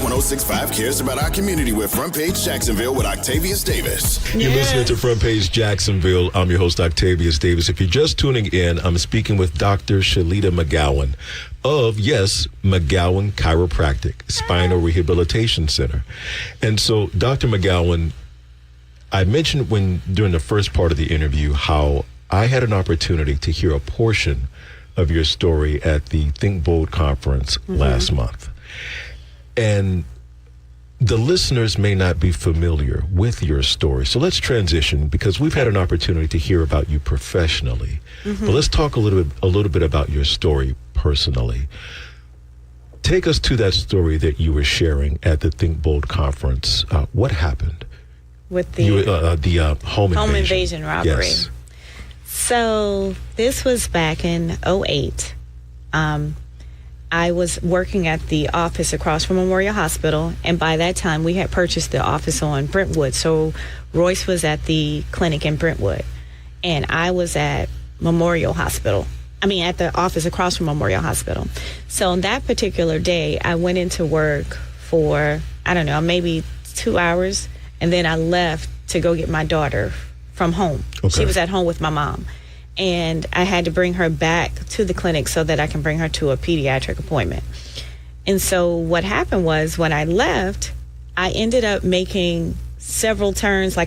1065 cares about our community with Front Page Jacksonville with Octavius Davis. You're listening to Front Page Jacksonville. I'm your host, Octavius Davis. If you're just tuning in, I'm speaking with Dr. Shelita McGowan of, yes, McGowan Chiropractic Spinal Rehabilitation Center. And so, Dr. McGowan, I mentioned during the first part of the interview how I had an opportunity to hear a portion of your story at the Think Bold conference last month. And the listeners may not be familiar with your story. So let's transition, because we've had an opportunity to hear about you professionally. But let's talk a little bit about your story personally. Take us to that story that you were sharing at the Think Bold conference. What happened? With the home invasion robbery. Yes. So this was back in 2008. I was working at the office across from Memorial Hospital, and by that time we had purchased the office on Brentwood. So Royce was at the clinic in Brentwood, and I was at Memorial Hospital. At the office across from Memorial Hospital. So on that particular day, I went into work for, maybe 2 hours, and then I left to go get my daughter from home. Okay. She was at home with my mom. And I had to bring her back to the clinic so that I can bring her to a pediatric appointment. And so what happened was, when I left, I ended up making several turns. I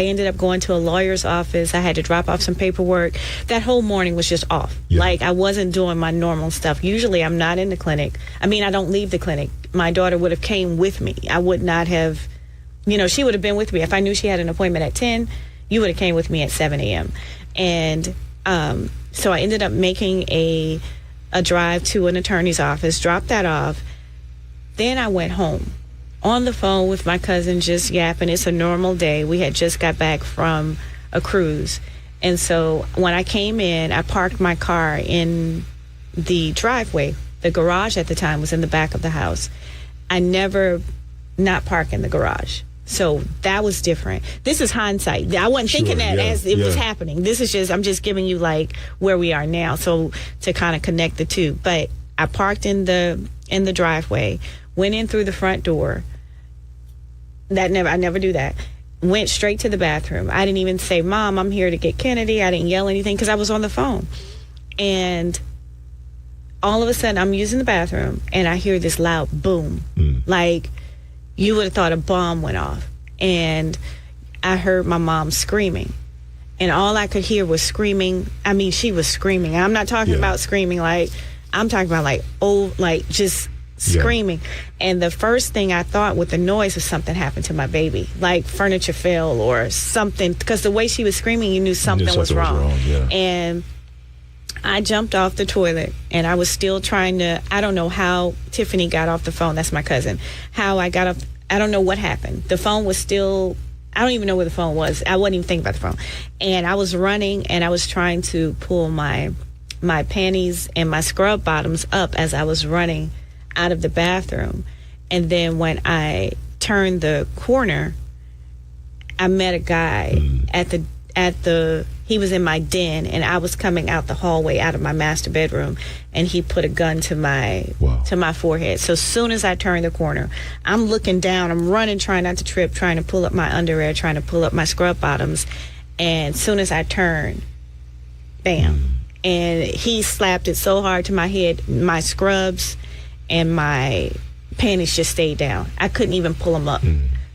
ended up going to a lawyer's office. I had to drop off some paperwork. That whole morning was just off. Yeah. I wasn't doing my normal stuff. Usually I'm not in the clinic. I don't leave the clinic. My daughter would have came with me. I would not have, she would have been with me. If I knew she had an appointment at 10, you would have came with me at 7 a.m. And so I ended up making a drive to an attorney's office, dropped that off. Then I went home on the phone with my cousin, just yapping. It's a normal day. We had just got back from a cruise. And so when I came in, I parked my car in the driveway. The garage at the time was in the back of the house. I never not park in the garage. So that was different. This is hindsight. I wasn't thinking that as it was happening. This is I'm just giving you where we are now. So to kind of connect the two. But I parked in the driveway, went in through the front door. I never do that. Went straight to the bathroom. I didn't even say, "Mom, I'm here to get Kennedy." I didn't yell anything because I was on the phone. And all of a sudden I'm using the bathroom and I hear this loud boom. You would have thought a bomb went off. And I heard my mom screaming. And all I could hear was screaming. She was screaming. I'm not talking about screaming I'm talking about just screaming. And the first thing I thought with the noise was something happened to my baby. Furniture fell or something. Because the way she was screaming, you knew something was wrong. And I jumped off the toilet, and I was still trying to, I don't know how Tiffany got off the phone. That's my cousin. How I got off, I don't know what happened. The phone was still, I don't even know where the phone was. I wasn't even thinking about the phone. And I was running, and I was trying to pull my panties and my scrub bottoms up as I was running out of the bathroom. And then when I turned the corner, I met a guy he was in my den, and I was coming out the hallway out of my master bedroom, and he put a gun to my forehead. So as soon as I turned the corner, I'm looking down, I'm running, trying not to trip, trying to pull up my underwear, trying to pull up my scrub bottoms. And as soon as I turned, bam. And he slapped it so hard to my head, my scrubs and my panties just stayed down. I couldn't even pull them up.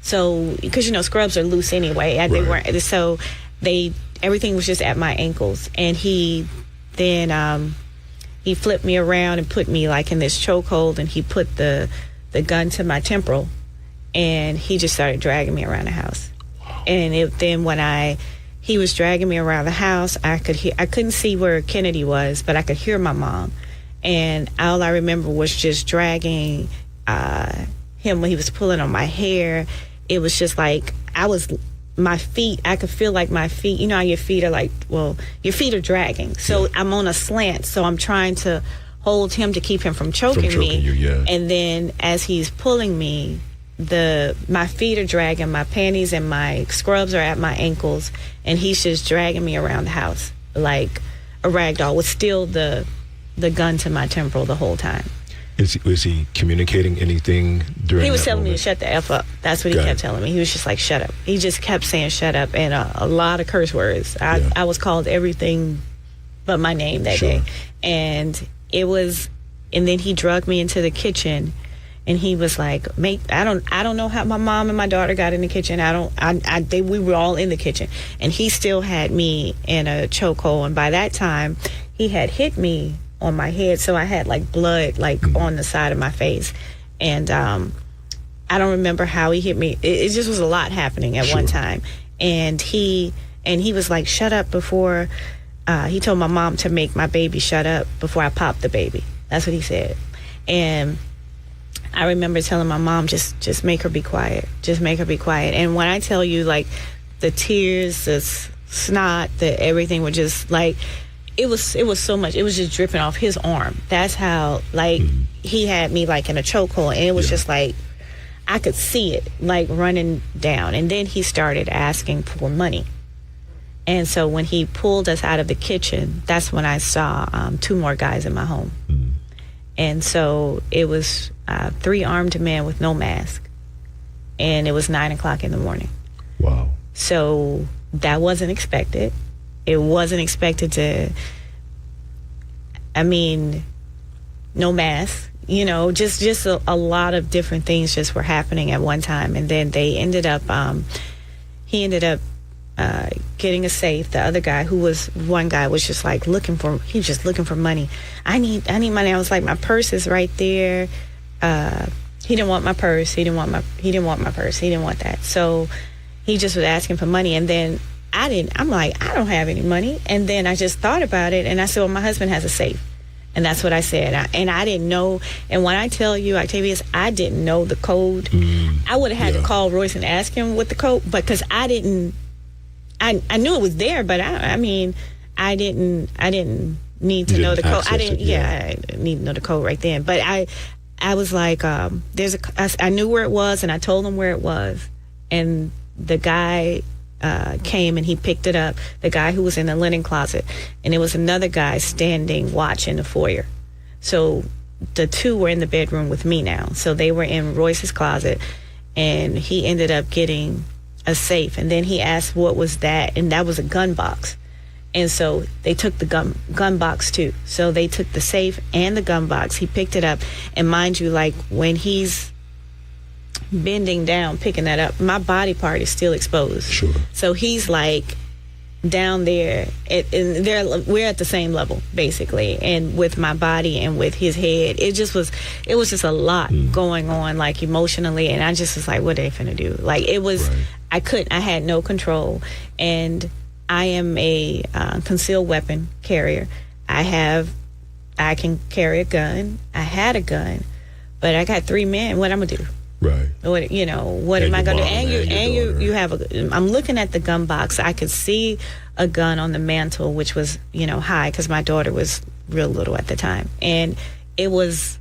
So, because scrubs are loose anyway. They weren't. So everything was just at my ankles. And he flipped me around and put me in this chokehold, and he put the gun to my temporal, and he just started dragging me around the house. Wow. And then when he was dragging me around the house, I couldn't see where Kennedy was, but I could hear my mom. And all I remember was just dragging him when he was pulling on my hair. It was just my feet, I could feel my feet, how your feet are your feet are dragging. So I'm on a slant, so I'm trying to hold him to keep him from choking me. And then as he's pulling me, my feet are dragging, my panties and my scrubs are at my ankles, and he's just dragging me around the house like a rag doll with still the gun to my temporal the whole time. Is he communicating anything during? He was that telling me to moment? shut the F up. That's what he kept telling me. He was just like, shut up. He just kept saying shut up, and a lot of curse words. I was called everything but my name that day. And it was, and then he drugged me into the kitchen, and he was like, I don't know how my mom and my daughter got in the kitchen. We were all in the kitchen, and he still had me in a chokehold. And by that time, he had hit me on my head, so I had like blood on the side of my face. And I don't remember how he hit me. It just was a lot happening at one time. And he was like, shut up before, he told my mom to make my baby shut up before I popped the baby. That's what he said. And I remember telling my mom, just make her be quiet. Just make her be quiet. And when I tell you, like, the tears, the snot, everything was just like, it was so much. It was just dripping off his arm. That's how, like, he had me, like, in a chokehold. And it was just like, I could see it, like, running down. And then he started asking for money. And so when he pulled us out of the kitchen, that's when I saw 2 more guys in my home. And so it was 3 armed men with no mask. And it was 9:00 in the morning. Wow. So that wasn't expected. It wasn't expected to, no mask, just a lot of different things just were happening at one time. And then they ended up, he ended up getting a safe. The other guy, one guy was just like he was just looking for money. I need money. I was like, my purse is right there. He didn't want my purse. He didn't want my purse. He didn't want that. So he just was asking for money. And then I'm like, I don't have any money. And then I just thought about it, and I said, well, my husband has a safe. And that's what I said. I didn't know. And when I tell you, Octavius, I didn't know the code. I would have had to call Royce and ask him what the code, because I didn't. I knew it was there, but I didn't need to know the code. I didn't need to know the code right then. But I was like, I knew where it was, and I told him where it was. And the guy came and he picked it up, the guy who was in the linen closet, and it was another guy standing watch in the foyer. So the 2 were in the bedroom with me now. So they were in Royce's closet, and he ended up getting a safe. And then he asked what was that, and that was a gun box. And so they took the gun box too. So they took the safe and the gun box. He picked it up, and mind you, like, when he's bending down picking that up, my body part is still exposed. Sure. So he's like down there, and we're at the same level basically, and with my body and with his head, it was just a lot going on, like, emotionally. And I just was like, what are they finna do? Like, it was I had no control. And I am a concealed weapon carrier. I can carry a gun. I had a gun, but I got 3 men. What I'm gonna do? Right. What am I gonna do? And you have I'm looking at the gun box. I could see a gun on the mantle, which was high, because my daughter was real little at the time, and it was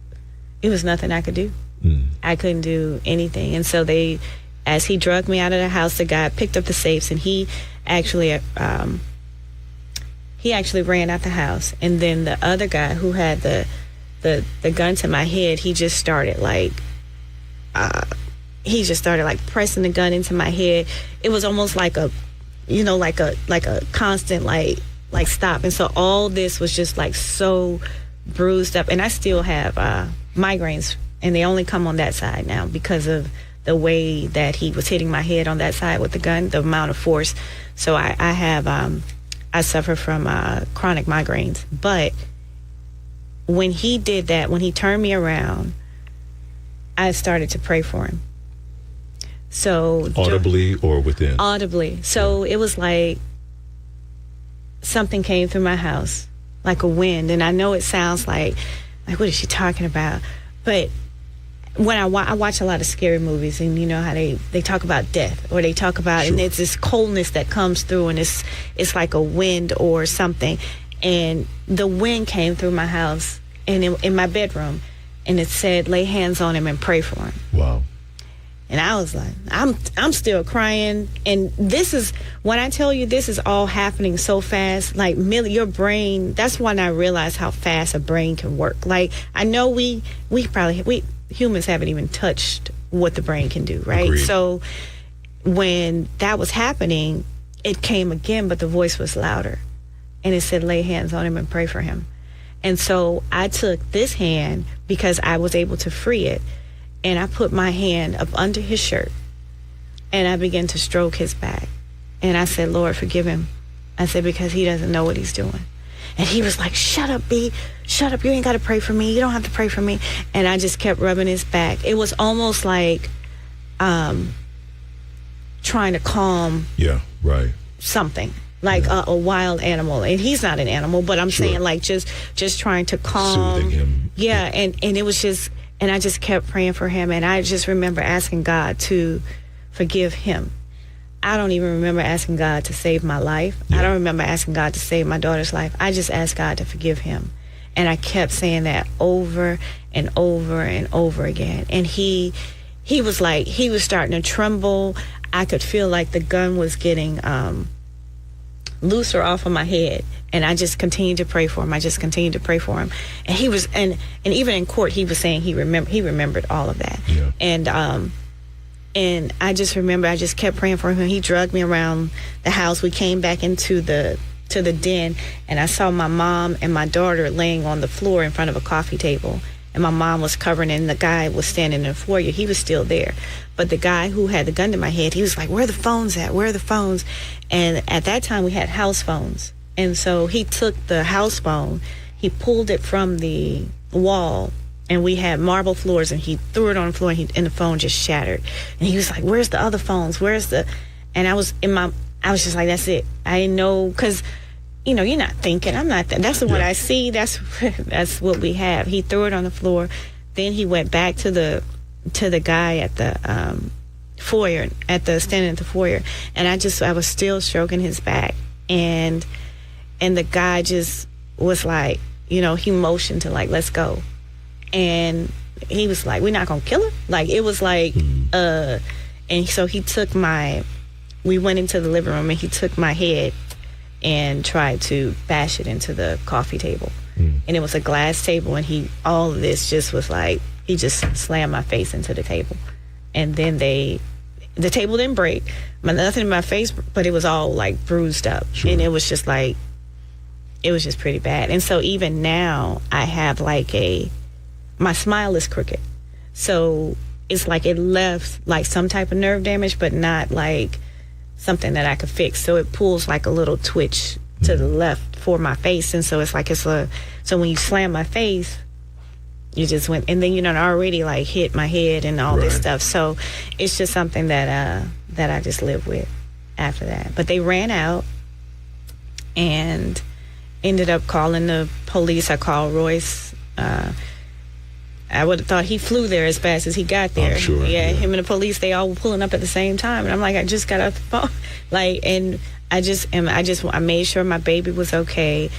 nothing I could do. I couldn't do anything. And so as he drugged me out of the house, the guy picked up the safes, and he actually ran out the house. And then the other guy who had the gun to my head, he just started like pressing the gun into my head. It was almost like a constant like stop. And so all this was just like so bruised up, and I still have migraines, and they only come on that side now because of the way that he was hitting my head on that side with the gun, the amount of force. So I suffer from chronic migraines. But when he did that, when he turned me around, I started to pray for him. So audibly or within? Audibly. So it was like something came through my house, like a wind. And I know it sounds like what is she talking about? But when I watch a lot of scary movies, and you know how they talk about death, or they talk about, and it's this coldness that comes through, and it's like a wind or something. And the wind came through my house and in my bedroom, and it said, lay hands on him and pray for him. Wow. And I was like, I'm still crying. And this is, when I tell you this is all happening so fast, like your brain, that's when I realized how fast a brain can work. Like, I know we humans haven't even touched what the brain can do, right? Agreed. So when that was happening, it came again, but the voice was louder. And it said, lay hands on him and pray for him. And so I took this hand, because I was able to free it, and I put my hand up under his shirt, and I began to stroke his back. And I said, Lord, forgive him. I said, because he doesn't know what he's doing. And he was like, shut up, B. Shut up. You ain't got to pray for me. You don't have to pray for me. And I just kept rubbing his back. It was almost like trying to calm something. Like a wild animal. And he's not an animal, but I'm saying like just trying to calm. Soothing him. Yeah, and it was just, and I just kept praying for him. And I just remember asking God to forgive him. I don't even remember asking God to save my life. Yeah. I don't remember asking God to save my daughter's life. I just asked God to forgive him. And I kept saying that over and over and over again. And he was like, he was starting to tremble. I could feel like the gun was getting looser off of my head, and I just continued to pray for him. And he was, and even in court, he was saying he remembered all of that. Yeah. And I just remember, I just kept praying for him. He dragged me around the house. We came back into the den, and I saw my mom and my daughter laying on the floor in front of a coffee table. And my mom was covering it, and the guy was standing in the foyer. He was still there. But the guy who had the gun to my head, he was like, where are the phones at? Where are the phones? And at that time, we had house phones. And so he took the house phone, he pulled it from the wall, and we had marble floors, and he threw it on the floor, and the phone just shattered. And he was like, where's the other phones? And I was just like, that's it. I didn't know, because you're not thinking. I'm not. That's what I see. That's what we have. He threw it on the floor. Then he went back to the guy at the foyer, standing at the foyer, and I was still stroking his back, and the guy just was like, he motioned to like, let's go, and he was like, we're not gonna kill her. Like, it was like, and so we went into the living room, and he took my head and tried to bash it into the coffee table. And it was a glass table, and all of this just was like, he just slammed my face into the table. And then the table didn't break, nothing in my face, but it was all like bruised up. Sure. And it was just like, it was just pretty bad. And so even now I have like my smile is crooked. So it's like it left like some type of nerve damage, but not like something that I could fix. So it pulls like a little twitch to the left for my face. And so it's like, so when you slam my face, you just went, and then already like hit my head and all this stuff. So it's just something that I just live with after that. But they ran out and ended up calling the police. I called Royce. I would have thought he flew there as fast as he got there. I'm sure. Yeah, him and the police, they all were pulling up at the same time. And I'm like, I just got off the phone. Like, and I made sure my baby was okay.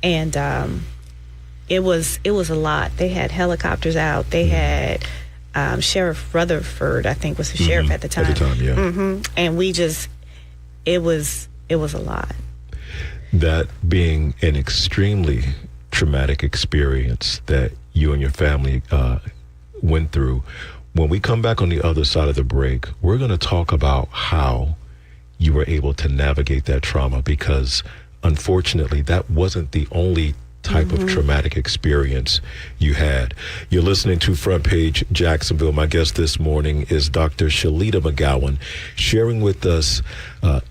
And it was a lot. They had helicopters out. They had Sheriff Rutherford, I think, was the sheriff at the time. At the time, yeah. Mm-hmm. And it was a lot. That being an extremely traumatic experience that you and your family went through. When we come back on the other side of the break, we're going to talk about how you were able to navigate that trauma, because unfortunately that wasn't the only type of traumatic experience you had. You're listening to Front Page Jacksonville. My guest this morning is Dr. Shelita McGowan, sharing with us a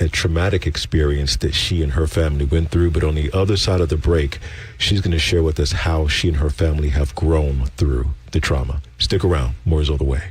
traumatic experience that she and her family went through. But on the other side of the break, she's going to share with us how she and her family have grown through the trauma. Stick around. More is on the way.